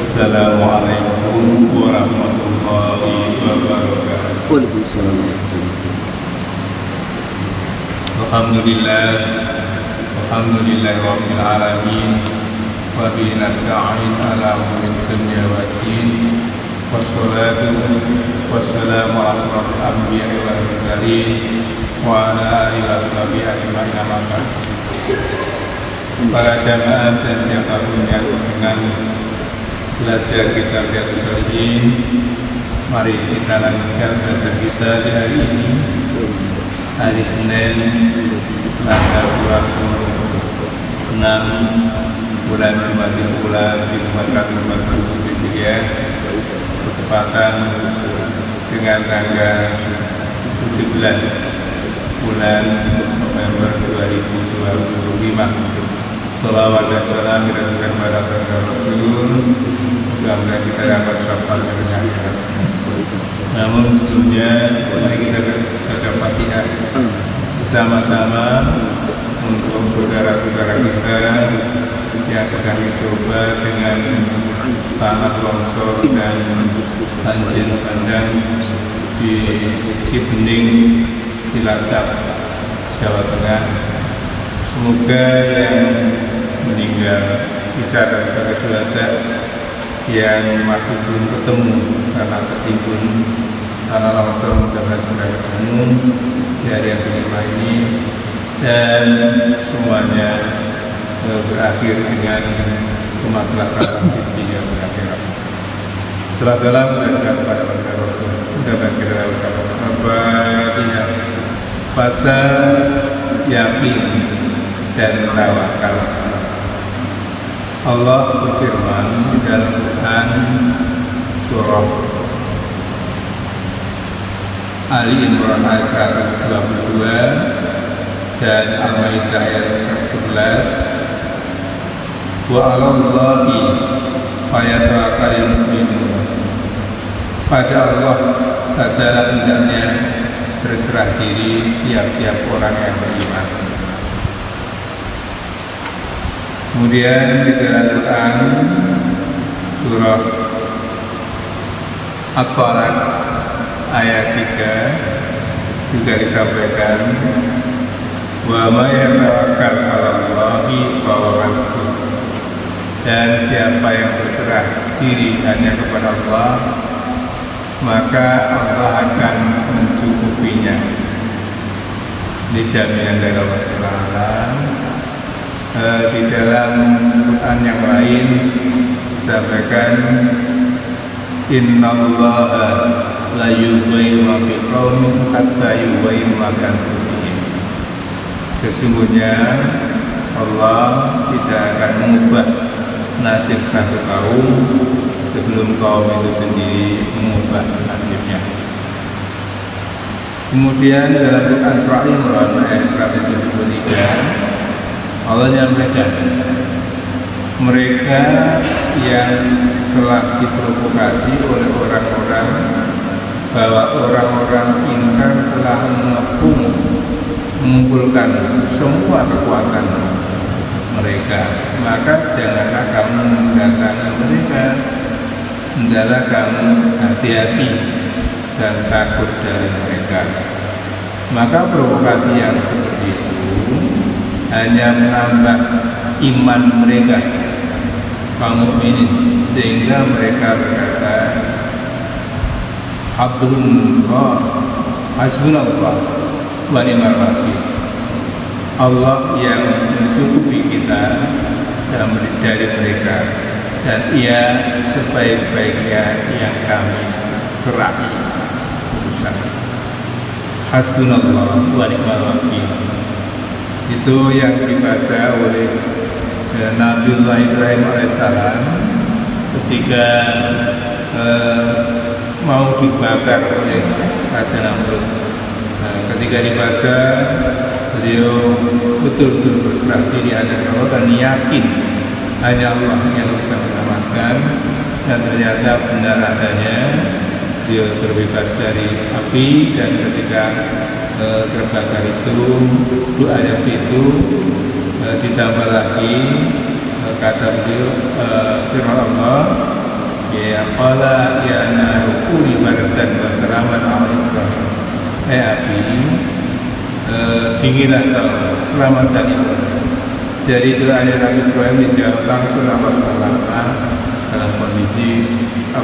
Assalamualaikum warahmatullahi wabarakatuh. Waalaikumsalam. Alhamdulillah rabbil alamin wa bihi nasta'in ala umuri dunya waddin wassalatu wassalamu ala asyrofil anbiya'i wal mursalin wa ala alihi washabihi ajma'in amma ba'd. Para jamaah dan siapapun yang dengan belajar kitab Riyadhus Shalihin, mari kita lanjutkan belajar kita di hari ini, hari Senin, tanggal 26 bulan Jumadil Ula 1440 Hijriah, bertepatan dengan tanggal 17 bulan November 2025. Salawat dan salam kita berikan kepada Rasul. Mudah-mudahan kita dapat syafaat dari akhirat. Namun sebelumnya mari kita baca Fatihah bersama-sama untuk saudara-saudara kita yang sedang dicoba dengan tanah longsor dan banjir bandang di Cibening, Cilacap, Jawa Tengah. Semoga yang meninggal dicatat sebagai syuhada, yang masih belum ketemu karena tertimbun tanah longsor mudah-mudahan segera ketemu di hari yang kelima ini, dan semuanya berakhir dengan kemaslahatan di dunia dan akhirat. Salam kepada Rasul. Mudah-mudahan kita bersama Al-Fatihah. Pasal yakin dan tawakal. Allah berfirman di dalam Quran surah Ali Imran ayat 122 dan Al-Maidah ayat 111. Wa 'alallahi falyatawakkalul mu'minun. Pada Allah sajalah hendaknya berserah diri tiap-tiap orang yang beriman. Kemudian di dalam Quran surah At-Talaq ayat 3 juga disampaikan, wa may yatawakkal 'alallahi fahuwa hasbuh. Dan siapa yang berserah diri hanya kepada Allah, maka Allah akan mencukupinya. Ini jaminan dari Allah Ta'ala. Di dalam Quran yang lain disampaikan, innallaha la yughayyiru ma biqaumin hatta yughayyiru ma bi anfusihim. Sesungguhnya Allah tidak akan mengubah nasib satu kaum sebelum kaum itu sendiri mengubah nasibnya. Kemudian dalam Quran surah Al-Imran ayat 173 Allah menyampaikan, mereka yang telah diprovokasi oleh orang-orang bahwa orang-orang ingkar telah mengumpulkan semua kekuatan mereka, maka janganlah kamu mendatangi mereka, hendaklah kamu hati-hati dan takut dari mereka. Maka provokasi yang seperti itu hanya menambah iman mereka kaum mukminin, sehingga mereka berkata, Abdullah hasbunallah wa ni'mal wakil. Allah yang mencukupi kita dari mereka, dan Ia sebaik-baiknya yang kami serahi urusan. Hasbunallah wa ni'mal wakil. Itu yang dibaca oleh Nabiullah Ibrahim alaihissalam ketika mau dibakar oleh Raja Namrud. Ketika dibaca, beliau betul-betul berserah diri hanya Allah dan yakin hanya Allah yang bisa menyelamatkan, dan ternyata benar adanya dia terbebas dari api. Dan ketika terbakar itu, doanya itu ditambah lagi kata beliau firman Allah, ya qala ya narukuni bardan wa salaman ala Ibrahim. Api, dinginlah kau, selamatkan Ibrahim. Jadi doanya Nabi Ibrahim dijawab langsung Allah SWT dalam kondisi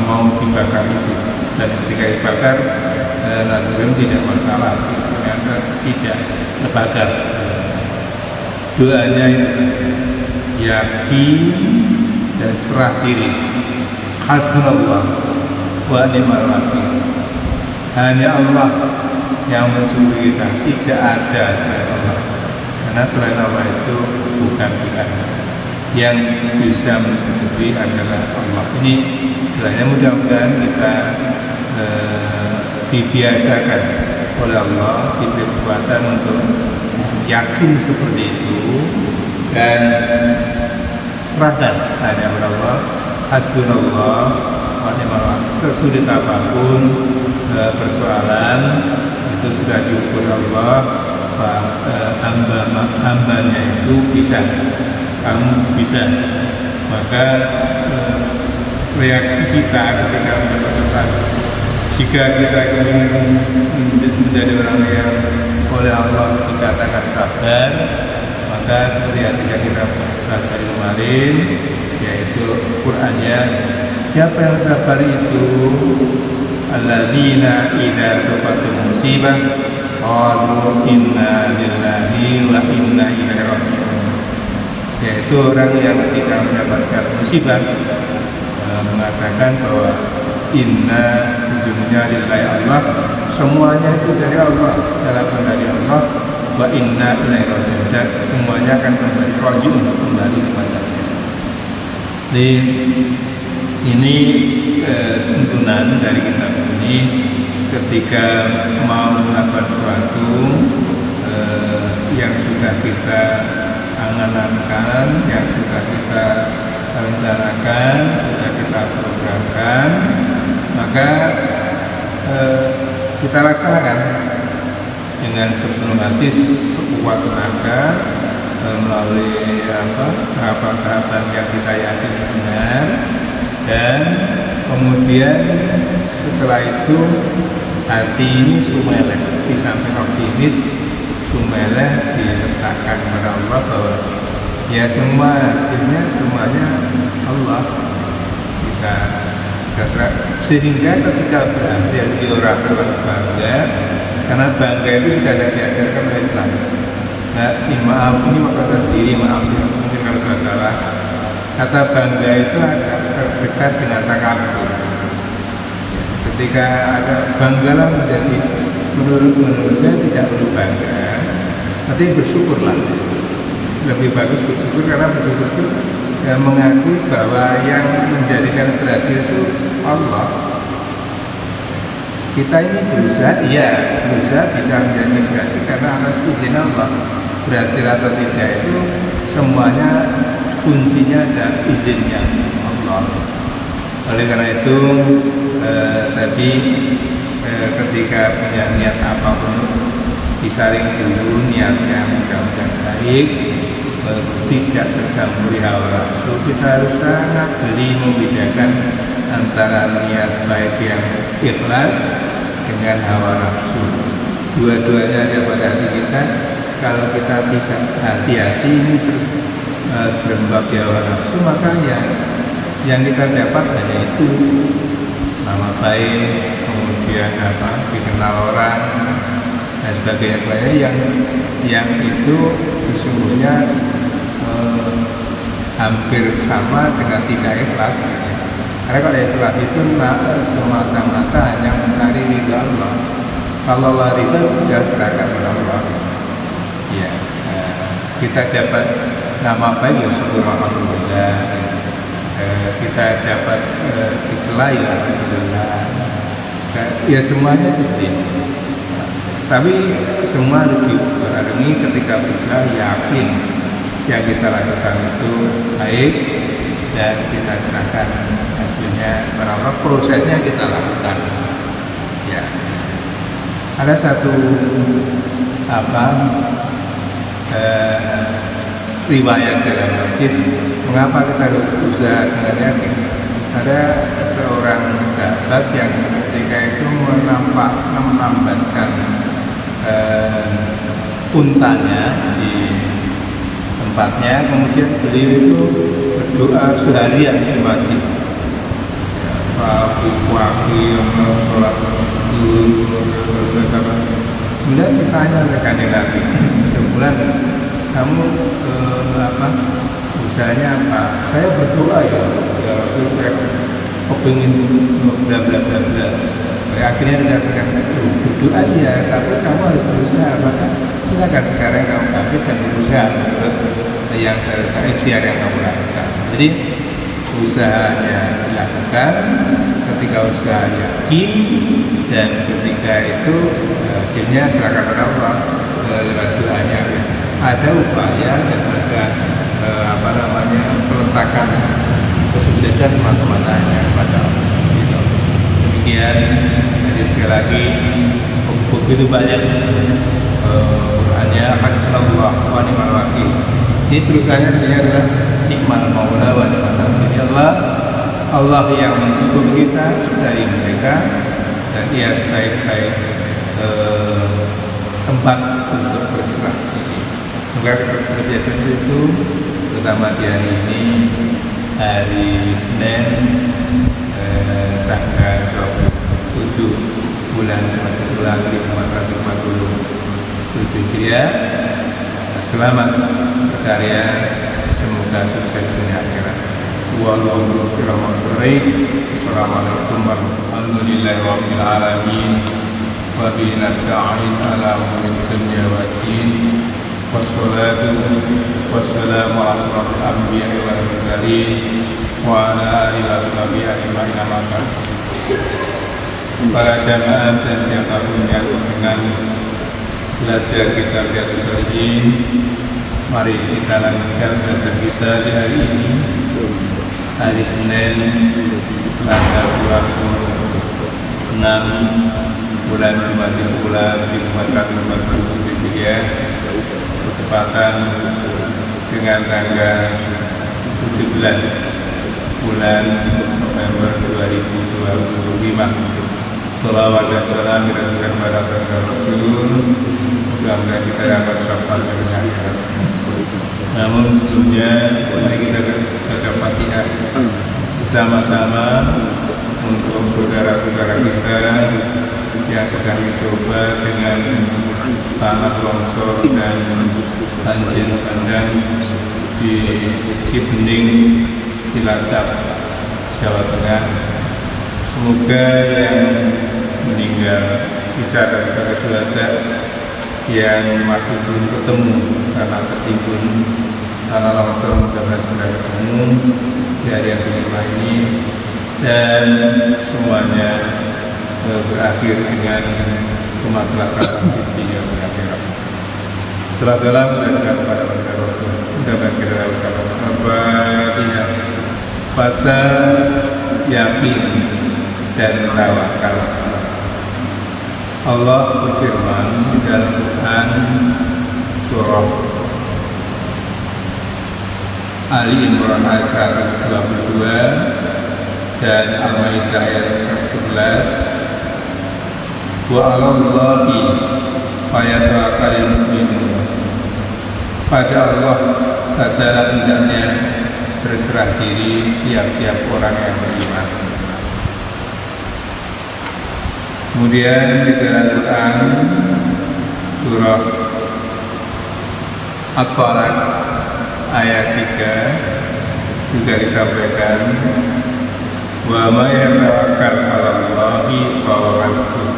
mau dibakar itu. Dan ketika dibakar, Nabi Ibrahim tidak masalah, ternyata tidak terbakar. Doanya itu yakin dan serah diri. Hasbunallah wa ni'mal wakil. Hanya Allah yang mencuri kita, tidak ada selain Allah. Karena selain Allah itu bukan kita. Yang bisa mencuri adalah Allah. Ini sebenarnya mudah-mudahan kita dibiasakan oleh Allah, diberi kekuatan untuk yakin seperti itu dan serahkan hanya kepada Allah. Hasbunallah wa ni'mal wakil. Sesulit apapun persoalan itu sudah diukur Allah, hambanya itu bisa, kamu bisa. Maka reaksi kita ketika mendapat jika kita ingin menjadi orang yang oleh Allah dikatakan sabar, maka seperti yang kita belajar kemarin, yaitu Qur'annya, siapa yang sabar itu alladzina idza asabathum musibah qalu inna lillahi wa inna ilaihi raji'un. Yaitu orang yang ketika mendapatkan musibah mengatakan bahwa inna, sesungguhnya lillahi Allah, semuanya itu dari Allah, dalam dari Allah, wa inna ilaihi raji'un, dan semuanya akan kembali raji'un, kembali kepadanya. Ini tuntunan dari kitab ini ketika mau melakukan sesuatu yang sudah kita angan-angan, yang sudah kita rencanakan, sudah kita programkan, maka kita laksanakan dengan sepenuh hati, sekuat tenaga, melalui tahapan-tahapan yang kita yakini benar, dan kemudian setelah itu hati ini sumeleh, di samping optimis, sumeleh diletakkan kepada Allah bahwa ya semua hasilnya semuanya Allah. Kita sehingga ketika berhasil orang bangga, karena bangga itu tidak ada diajarkan oleh Islam. Nah, maaf, ini kata sendiri, maaf ya, mungkin kalau saya salah. Kata bangga itu agak terdekat dengan takabur. Ketika ada banggalah menjadi, menurut saya tidak perlu bangga, tapi bersyukurlah. Lebih bagus bersyukur, karena bersyukur itu mengakui bahwa yang menjadikan berhasil itu Allah. Kita ini berusaha, berusaha bisa menjadi berhasil karena atas izin Allah. Berhasil atau tidak itu semuanya kuncinya dan izinnya Allah. Oleh karena itu tadi ketika punya niat apapun disaring dulu niatnya mudah-mudahan baik, tidak tercampuri hawa nafsu. Kita harus sangat jeli membedakan antara niat baik yang ikhlas dengan hawa nafsu. Dua-duanya ada pada hati kita. Kalau kita tidak hati-hati ini terjerembab di hawa nafsu, maka yang kita dapat hanya itu nama baik, kemudian dikenal orang dan sebagainya, yang itu sesungguhnya hampir sama dengan tidak ikhlas. Karena kalau ikhlas itu semata-mata hanya mencari ridha Allah. Kalau Allah ridha sudah serahkan kepada Allah. Ya, kita dapat nama baik ya syukur alhamdulillah. Kita dapat dicela ya alhamdulillah. Ya semuanya seperti itu. Tapi semua harus dibarengi ketika berusaha yakin yang kita lakukan itu baik dan kita serahkan hasilnya kepada Allah. Prosesnya kita lakukan. Ya, ada satu riwayat dalam hadis mengapa kita harus berusaha dengan yakin. Ada seorang sahabat yang ketika itu menambatkan untanya di tempatnya, kemudian beliau itu berdoa seharian di masjid. Pagi, sholat zuhur, kemudian ditanya oleh Kanjeng Nabi, kemudian kamu usahanya apa? Saya berdoa ya Rasul, saya kepingin bla bla bla bla. Akhirnya saya berkata, berdoa ya, tapi kamu harus berusaha. Maka silakan sekarang kamu bangkit dan berusaha menurut yang saya ikhtiar yang kamu lakukan. Jadi usahanya dilakukan, ketika usaha yakin, dan ketika itu hasilnya serahkan kepada Allah lewat doanya. Ada upaya dan ada peletakan kesuksesan semata-matanya kepada Allah. Gitu. Demikian, jadi sekali lagi begitu banyak Qurannya hasbunallah wa ni'mal wakil. Ini terusannya sebenarnya adalah nikmal maula wa ni'mal nasir. Allah yang mencukupi kita dari mereka, dan Ia sebaik-baik tempat untuk berserah diri. Semoga kebiasaan itu, terutama di hari ini, hari Senin, tanggal 27 bulan Rabiul Awal 1447 Hijriah. Selamat berkarya, semoga sukses dunia akhirat. Assalamualaikum warahmatullahi wabarakatuh. Wabillahi nasta'in ala umuri dunya waddin. Wassalatu wassalamu ala asyrafil anbiya'i wal mursalin wa ala alihi washabihi ajma'in. Para jamaah dan siapapun yang dengan belajar kitab Riyadhus Shalihin, mari kita lanjutkan belajar kita di hari ini, hari Senin, tanggal 26 bulan Jumadil Ula 1447 Hijriah, bertepatan dengan tanggal 17 bulan November 2025. Salawat dan salam dirasakan pada Rasul. Mudah-mudahan kita dapat syafaat dari akhirat. Namun sebelumnya, mari kita baca Fatihah bersama-sama untuk saudara-saudara kita yang sedang dicoba dengan tanah longsor dan banjir bandang di Cibening, Cilacap, Jawa Tengah. Semoga yang meninggal dicatat sebagai syuhada, yang masih belum ketemu karena tertimbun tanah longsor mudah-mudahan segera ketemu di hari yang kelima ini, dan semuanya berakhir dengan kemaslahatan di dunia dan akhirat. Salam kepada Rasul. Mudah-mudahan kita bersama. Al-Fatihah. Pasal yakin dan tawakal. Allah berfirman di dalam Quran surah Ali Imran ayat 122 dan Al-Maidah ayat 111. Wa 'alallahi falyatawakkalul mu'minun. Pada Allah sajalah hendaknya berserah diri tiap-tiap orang yang beriman. Kemudian di dalam Quran surah At-Talaq ayat 3 juga disampaikan, wa may yatawakkal 'alallahi fahuwa hasbuh.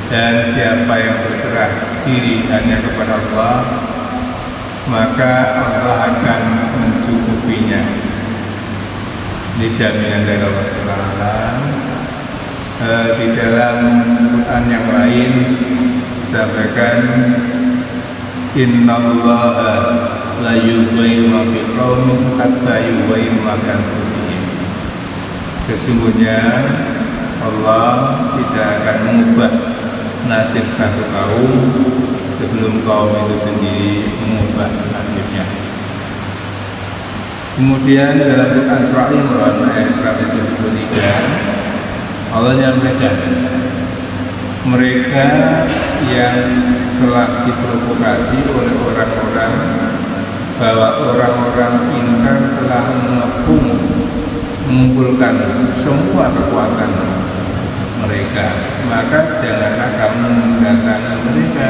Dan siapa yang berserah diri hanya kepada Allah, maka Allah akan mencukupinya. Ini jaminan dari Allah Ta'ala. Di dalam Quran yang lain disampaikan, innallaha la yughayyiru ma biqaumin hatta yughayyiru ma bi anfusihim. Sesungguhnya Allah tidak akan mengubah nasib satu kaum sebelum kaum itu sendiri mengubah nasibnya. Kemudian dalam Quran surah Imran ayat 173 Allah nyampaikan mereka yang telah diprovokasi oleh orang-orang bahwa orang-orang ingkar telah mengumpulkan semua kekuatan mereka, maka janganlah kamu mendatangi mereka,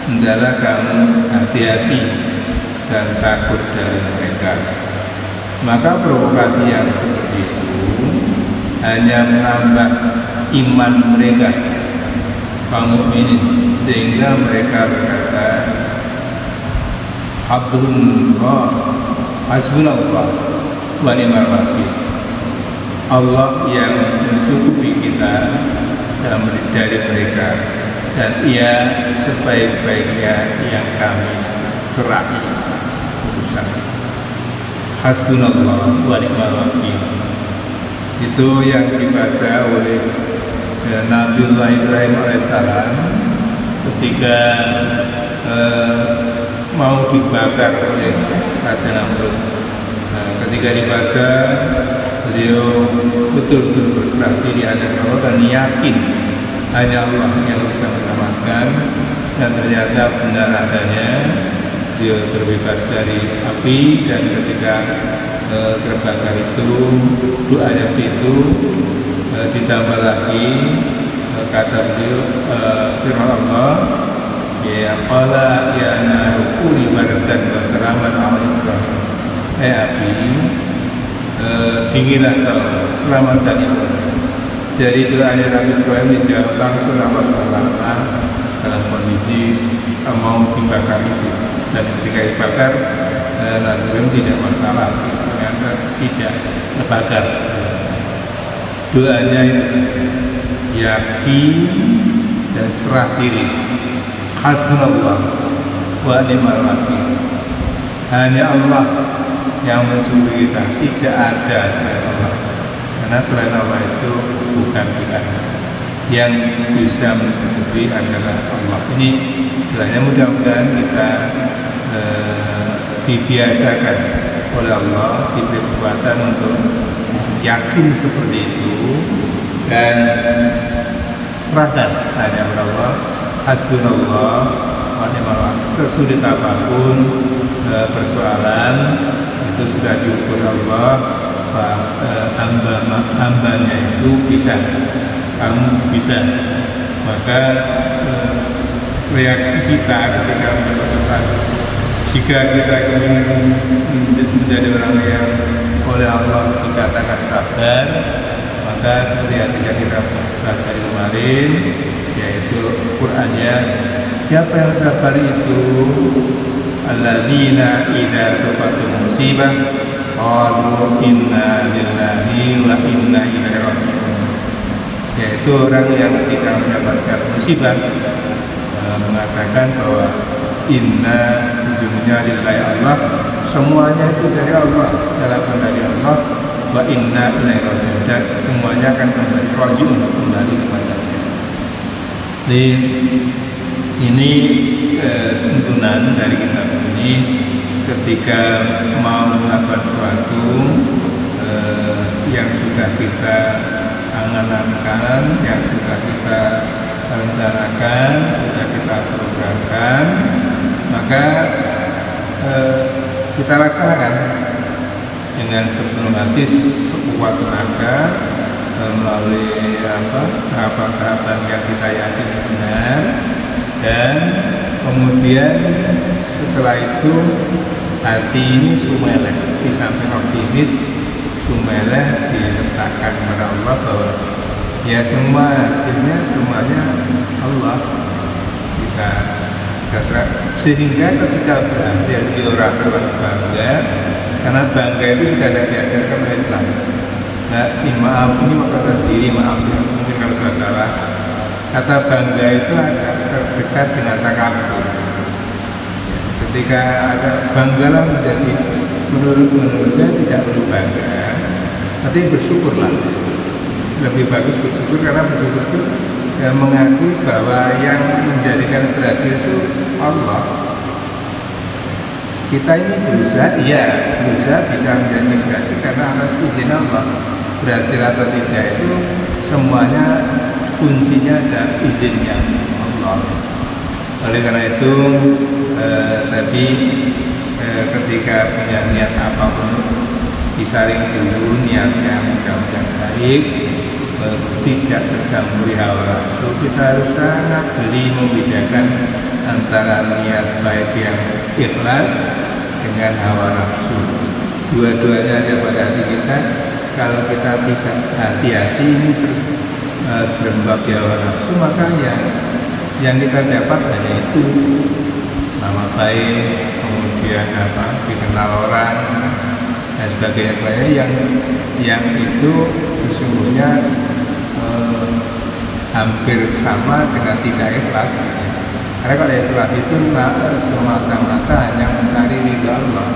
hendaklah kamu hati-hati dan takut dari mereka. Maka provokasi yang seperti itu hanya menambah iman mereka kaum mukminin, sehingga mereka berkata Abdullah hasbunallah wa ni'mal wakil, Allah yang mencukupi kita dari mereka, dan Ia sebaik-baiknya yang kami serahi urusan. Hasbunallah wa ni'mal wakil itu yang dibaca oleh Nabiullah Ibrahim alaihissalam ketika mau dibakar oleh Raja Namrud. Ketika dibaca, beliau betul-betul berserah diri hanya Allah dan yakin hanya Allah yang bisa menyelamatkan, dan ternyata benar adanya dia terbebas dari api. Dan ketika terbakar itu, doanya itu ditambah lagi kata beliau firman Allah, ya qala ya naru kuni bardan wa salaman ala Ibrahim, api dinginlah kau, selamat dan Ibrahim. Jadi doanya Nabi Ibrahim dijawab langsung Allah SWT dalam kondisi mau dibakar itu. Dan ketika dibakar Nabi Ibrahim tidak masalah, ternyata tidak terbakar. Doanya itu yakin dan serah diri, hasbunallah wa ni'mal wakil, hanya Allah yang mencukupi kita, tidak ada selain Allah, karena selain Allah itu bukan kita, yang bisa mencukupi adalah Allah. Ini sebenarnya mudah-mudahan kita dibiasakan oleh Allah, diberi kekuatan untuk yakin seperti itu dan serahkan hanya kepada Allah. Hasbunallah wa ni'mal wakil. Sesulit apapun persoalan itu sudah diukur Allah, hambanya itu bisa, kamu bisa. Maka reaksi kita ketika menentukan, jika kita ingin menjadi orang yang oleh Allah dikatakan sabar, maka seperti yang kita baca kemarin, yaitu Qur'annya, siapa yang sabar itu alladzina idza asabatu musibah qalu inna lillahi wa inna ilaihi raji'un, yaitu orang yang ketika mendapatkan musibah mengatakan bahwa inna, sesungguhnya lillahi Allah, semuanya itu dari Allah, adalah dari Allah, wa inna ilaihi raji'un, dan semuanya akan kembali raji'un, kembali kepada Allah. Jadi ini tuntunan dari kitab ini, ketika mau melakukan sesuatu yang sudah kita angan-angan, yang sudah kita rencanakan, sudah kita programkan, maka kita laksanakan dengan sepenuh hati, sekuat tenaga, melalui tahapan-tahapan yang kita yakin benar, dan kemudian setelah itu hati ini sumeleh, di samping optimis, sumeleh diletakkan kepada Allah bahwa ya semua hasilnya semuanya Allah, kita serah. Sehingga ketika berhasil orang bangga, karena bangga itu sudah ada diajarkan oleh Islam. Nah, maaf ini maksudnya sendiri, maaf mungkin kalau saya salah. Kata bangga itu agak terdekat dengan takabur. Ketika ada banggalah menjadi, menurut saya tidak perlu bangga, tapi bersyukurlah. Lebih bagus bersyukur, karena bersyukur itu mengakui bahwa yang menjadikan berhasil itu Allah. Kita ini berusaha, iya berusaha bisa menjadi berhasil karena atas izin Allah. Berhasil atau tidak itu semuanya kuncinya ada izinnya Allah. Oleh karena itu tadi ketika punya niat apapun disaring dulu niatnya mudah-mudahan baik, tidak tercampuri hawa nafsu. Kita harus sangat jeli membedakan antara niat baik yang ikhlas dengan hawa nafsu. Dua-duanya ada pada hati kita. Kalau kita tidak hati-hati ini terjerembab di hawa nafsu, maka yang kita dapat hanya itu nama baik, kemudian dikenal orang dan sebagainya, yang itu sesungguhnya hampir sama dengan tidak ikhlas. Karena kalau ikhlas itu semata-mata hanya mencari ridha Allah.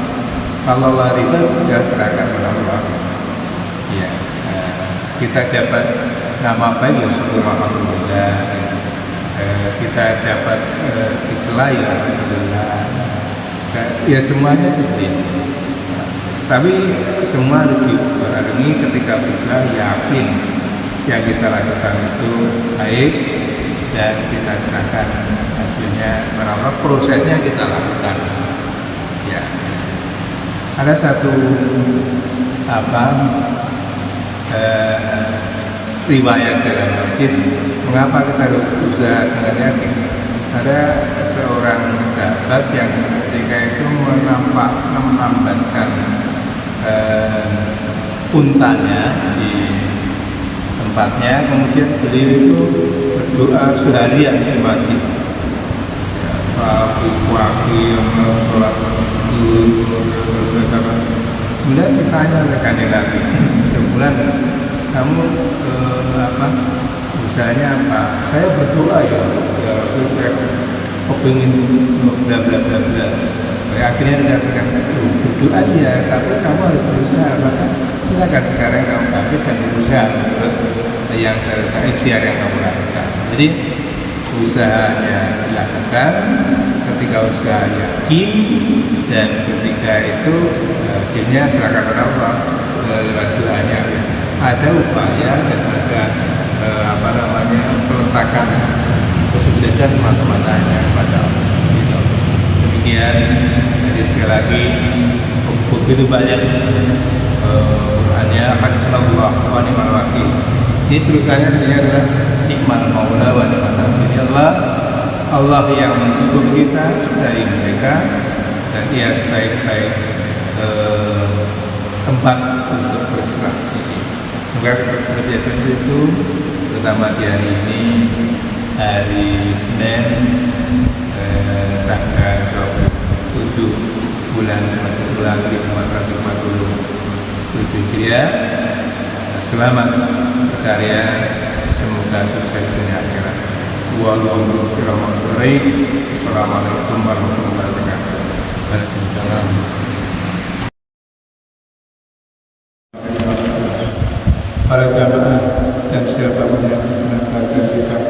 Kalau Allah ridha sudah serahkan kepada Allah. Ya, kita dapat nama baik ya syukur alhamdulillah. Kita dapat dicela ya alhamdulillah. Ya semuanya seperti itu. Tapi semua harus dibarengi ketika berusaha yakin yang kita lakukan itu baik dan kita serahkan hasilnya berapa, prosesnya kita lakukan. Ya, ada satu riwayat dalam hadis mengapa kita harus berusaha dengan yakin. Ada seorang sahabat yang ketika itu menambatkan untanya di tempatnya, kemudian beliau itu berdoa seharian di masjid. Pagi sholat selesai. Kemudian ditanya oleh kanjeng Nabi, bulan kamu usahanya apa? Saya berdoa ya Rasul, saya kepingin bla bla bla bla. Akhirnya saya bilang berdoa ya, tapi kamu harus berusaha. Maka silakan sekarang kamu bangkit dan berusaha yang seharusnya ikhtiar yang kamu lakukan. Jadi usahanya dilakukan, ketika usaha yakin, dan ketika itu hasilnya serahkan kepada Allah lewat doanya. Ada upaya dan ada peletakan kesuksesan semata-matanya kepada Allah. Demikian, jadi sekali lagi begitu banyak Qur'annya hasbunallah wa ni'mal wakil. Ini tulisannya sebenarnya adalah nikmal maula wa ni'mal nasir. Allah yang mencukupi kita dari mereka, dan Ia sebaik-baik tempat untuk berserah diri. Semoga kebiasaan itu, terutama di hari ini, hari Senin, tanggal 27 bulan Rabiul 1447 Hijriah. Selamat berkarya, semoga sukses dunia akhirat. Wassalamualaikum warahmatullahi wabarakatuh. Waalaikumsalam. Para jamaah dan siapapun yang membaca kitab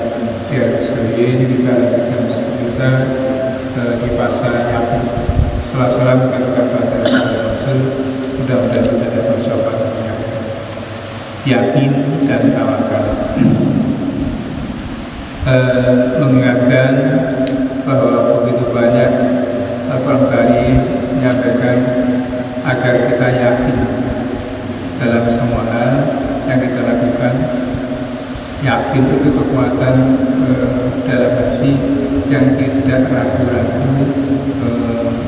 Riyadhus Shalihin, kita lanjutkan kita di pasal yang salam kepada Rasul. Mudah-mudahan kita dapat syafaat yang yakin dan tawakal. Mengingatkan bahwa begitu banyak Al-Quran Karim menyampaikan agar kita yakin dalam semua hal yang kita lakukan. Yakin itu kekuatan dalam hati yang tidak ragu-ragu,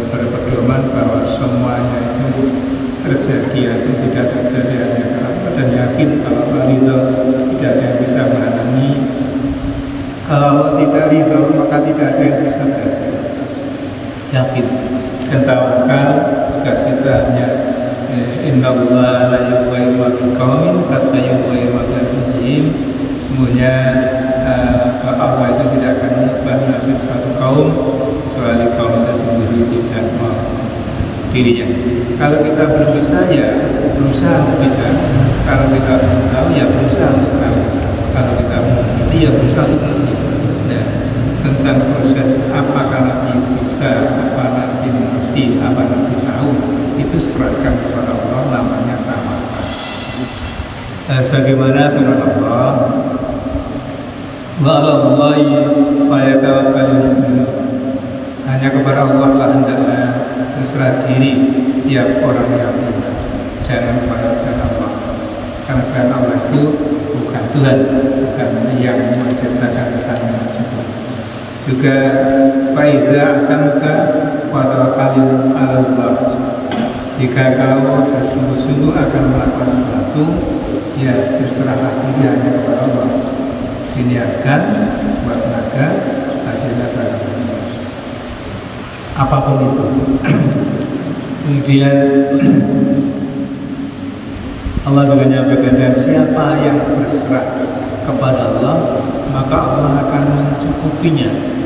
berpedoman bahwa semuanya itu terjadi atau tidak terjadi hanya karena Allah, dan yakin kalau Allah ridho tidak ada yang bisa menghalangi. Kalau Allah tidak ridho maka tidak ada yang bisa berhasil. Yakin dan tawakal, tugas kita hanya innallaha la yughayyiru ma biqaumin hatta yughayyiru ma bi anfusihim. Semuanya Allah itu tidak akan mengubah nasib suatu kaum kecuali kaum tersebut tidak mau dirinya. Kalau kita belum bisa, ya berusaha untuk bisa. Kalau kita belum tahu, ya berusaha untuk tahu. Kalau kita belum mengerti, ya berusaha untuk mengerti. Nah, tentang proses apakah nanti bisa, apa nanti mengerti, ngerti, apa nanti tahu, itu serahkan kepada Allah, namanya tawakal. Sebagaimana firman Allah, wa 'alallahi falyatawakkalul mu'minun. Hanya kepada Allah lah hendaknya berserah diri tiap orang yang beriman, jangan kepada selain Allah, karena selain Allah itu bukan Tuhan, bukan yang menciptakan dan menciptakan. Juga faiza asamka fatawakkalil 'alallah. Jika kau bersungguh-sungguh akan melakukan sesuatu, ya berserahlah diri hanya kepada Allah. Diniatkan, buat tenaga, hasilnya serahkan apapun itu. Kemudian Allah juga menyampaikan, dan siapa yang berserah kepada Allah, maka Allah akan mencukupinya.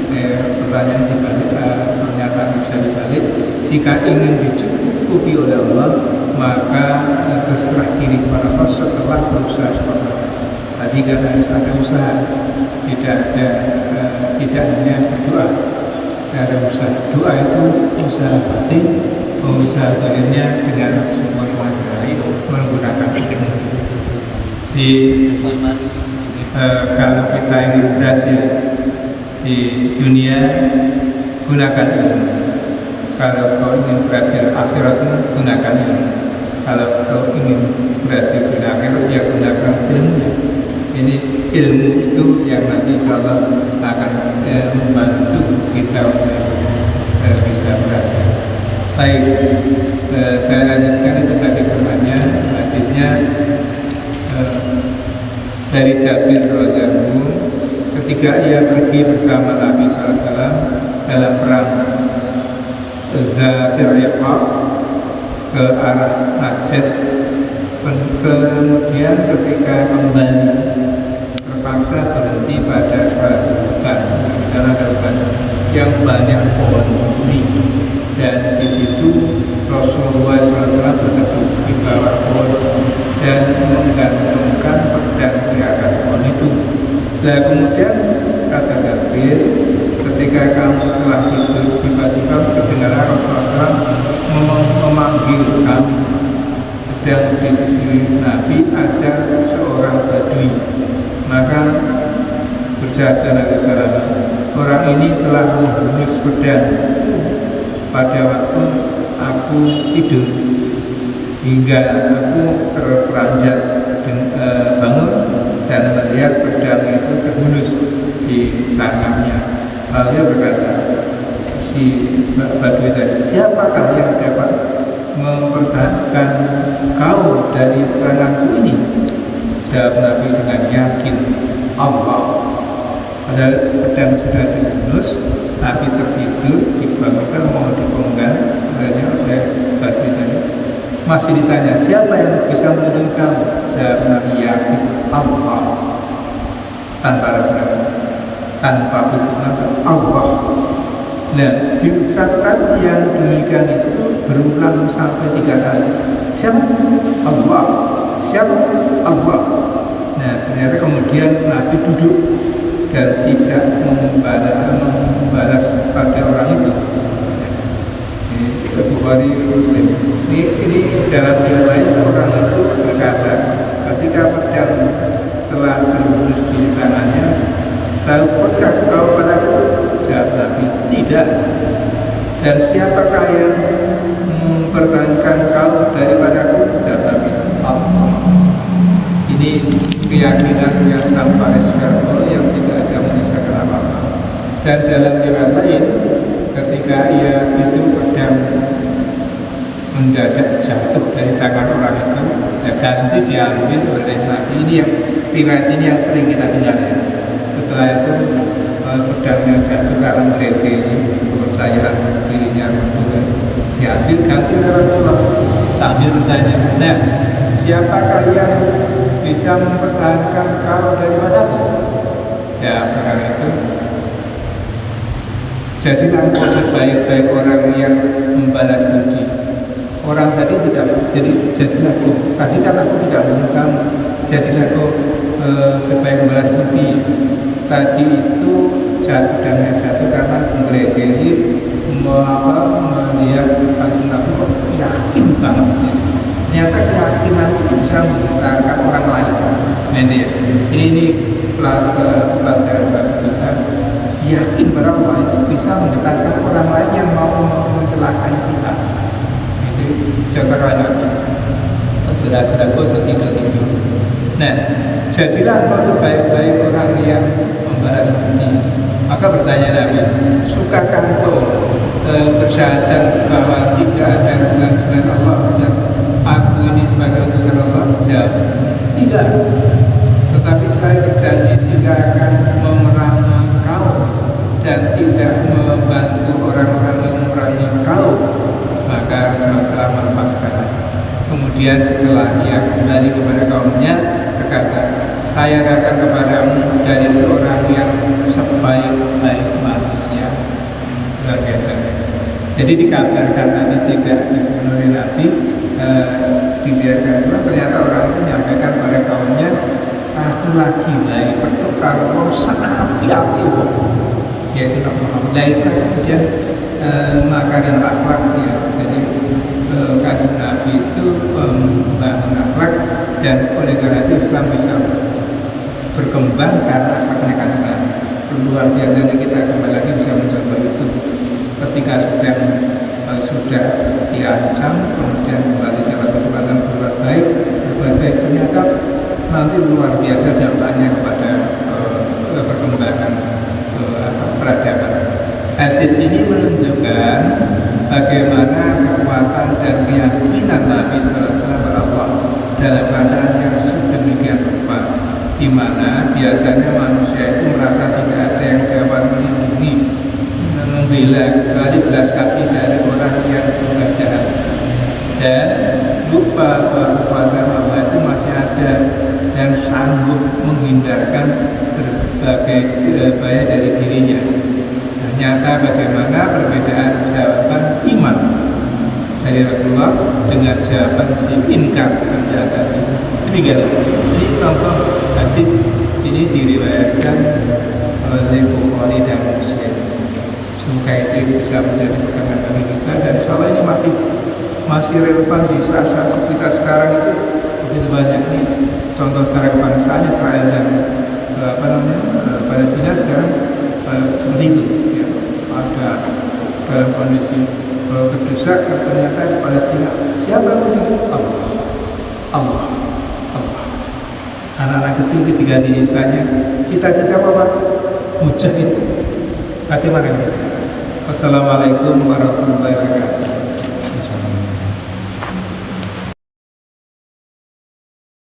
Pertanyaan dibalik, pernyataan bisa dibalik. Jika ingin dicukupi oleh Allah, maka berserah diri kepada Allah setelah berusaha seperti itu. Tadi kan harus ada usaha, tidak hanya berdoa, ada usaha. Doa itu usaha batin, usaha batinnya dengan semua materi menggunakan ilmu. Kalau kita ingin berhasil di dunia, gunakan ilmu. Kalau kau ingin berhasil akhirat, gunakan ilmu. Kalau kau ingin berhasil di akhirat, ya gunakan ilmu. Ini ilmu itu yang nanti insyaallah akan membantu kita untuk bisa berhasil. Baik, saya lanjutkan itu tadi pertanyaan. Hadisnya dari Jabir radhiyallahu anhu, ketika ia pergi bersama Nabi SAW dalam perang Zatir Riqab ke arah Najd, kemudian ketika kembali terpaksa berhenti pada suatu hutan, di sana ada hutan yang banyak pohon duri, dan di situ Rasulullah SAW berteduh di bawah pohon dan menggantungkan pedang di atas pohon itu. Dan kemudian kata Jabir, ketika kamu telah tidur, tiba-tiba terdengar Rasulullah SAW memanggil kami. Sedang di sisi Nabi ada seorang Badui. Maka bersabda Nabi SAW, orang ini telah menghunus pedang pada waktu aku tidur, hingga aku terperanjat bangun dan melihat pedang itu terhunus di tangannya. Lalu dia berkata, si Badui tadi, siapakah yang dapat mempertahankan kau dari seranganku ini? Jawab Nabi dengan yakin, Allah. Padahal pedang sudah dihunus, Nabi tertidur, dibangunkan mau dipenggal, sebenarnya oleh Badui tadi. Masih ditanya, siapa yang bisa melindungi kamu? Jawab Nabi, yakin, Allah. Tanpa ragu-ragu, tanpa perhitungan, Allah. Nah, diucapkan yang demikian itu berulang sampai 3 kali. Siapa? Allah. Siapa? Allah. Nah, ternyata kemudian Nabi duduk dan tidak membalas pada orang itu. Ini Bukhari Muslim. Ini dalam yang lain orang itu berkata, ketika pedang telah terhunus di tangannya, tahukah kau padaku? Jawab Nabi, tidak. Dan siapakah yang mempertahankan kau daripadaku? Jawab Nabi, Allah. Ini keyakinan yang tanpa reserve, yang tidak ada menyisakan apa-apa. Dan dalam riwayat lain, ketika ia itu pedang mendadak jatuh dari tangan orang itu, ya ganti diambil oleh Nabi. Ini yang riwayat ini yang sering kita dengar ya. Setelah itu pedangnya jatuh karena melebihi kepercayaan dirinya Tuhan, diambil ganti oleh Rasulullah. Sambil bertanya, nah siapakah yang bisa mempertahankan kau daripadaku? Jawab orang itu, jadilah engkau sebaik-baik orang yang membalas budi. Orang tadi tidak, jadilah kau. Tadi kan aku tidak bunuh kamu, jadilah kau sebaik membalas budi. Tadi itu jatuh dan hanya jatuh karena menggeledehi melihat kanjeng Nabi kok yakin banget ya. Ternyata keyakinan itu bisa menggetarkan orang lain. Nah ini pelajaran bagi kita. Yakin bahwa itu bisa menggetarkan orang lain yang mau mencelakai kita. Itu contoh Nabi. Ragu-ragu atau tidak. Nah, jadilah engkau sebaik-baik orang yang membalas budi. Maka bertanya Nabi, sukakah engkau bersyahadat bahwa tidak ada Tuhan selain Allah dan aku ini sebagai utusan Allah? Jawab, tidak. Tetapi saya berjanji tidak akan memerangi kau dan tidak membantu orang-orang yang memerangi kau. Maka Rasulullah melepaskan. Kemudian setelah ia kembali kepada kaumnya, berkata, saya akan kepadamu dari seorang yang sebaik-baik manusia. Luar biasa. Jadi dikabarkan tadi tidak dipenuhi Nabi, dibiarkan pula. Ternyata orang itu menyampaikan pada kaumnya, aku lagi baik pertukar mau sangat api-api, yaitu Muhammad. Nah itu kemudian makanan akhlak ya. Jadi kanjeng Nabi itu membangun akhlak, dan oleh karena itu Islam bisa berkembang karena akhlaknya kanjeng Nabi. Luar biasanya kita kembali lagi bisa mencoba itu ketika sudah diancam, kemudian kembali dapat kesempatan berbuat baik, ternyata nanti luar biasa dampaknya kepada perkembangan peradaban. Hadis ini menunjukkan bagaimana kekuatan dan keyakinan Nabi SAW kepada Allah dalam keadaan yang sedemikian rupa, di mana biasanya manusia itu merasa tidak ada yang dapat melindungi, membela, kecuali belas kasih dari orang yang berbuat jahat, dan lupa bahwa kekuasaan Allah itu masih ada dan sanggup menghindarkan berbagai bahaya dari dirinya. Nyata bagaimana perbedaan jawaban iman dari Rasulullah dengan jawaban si inkar kerja tadi. Demikian. Ini contoh hadis ini diriwayatkan oleh Bukhari dan Muslim. Semoga itu bisa menjadi pegangan bagi kita, dan soal ini masih relevan di saat-saat kita sekarang itu begitu banyak nih contoh secara kebangsaan Israel dan Palestina sekarang seperti itu. Ada dalam kondisi terdesak, ternyata Palestina siapa yang Allah. Anak-anak kecil ketika ditanya cita-cita apa? Mujahid. Bagaimana? Wassalamualaikum warahmatullahi wabarakatuh.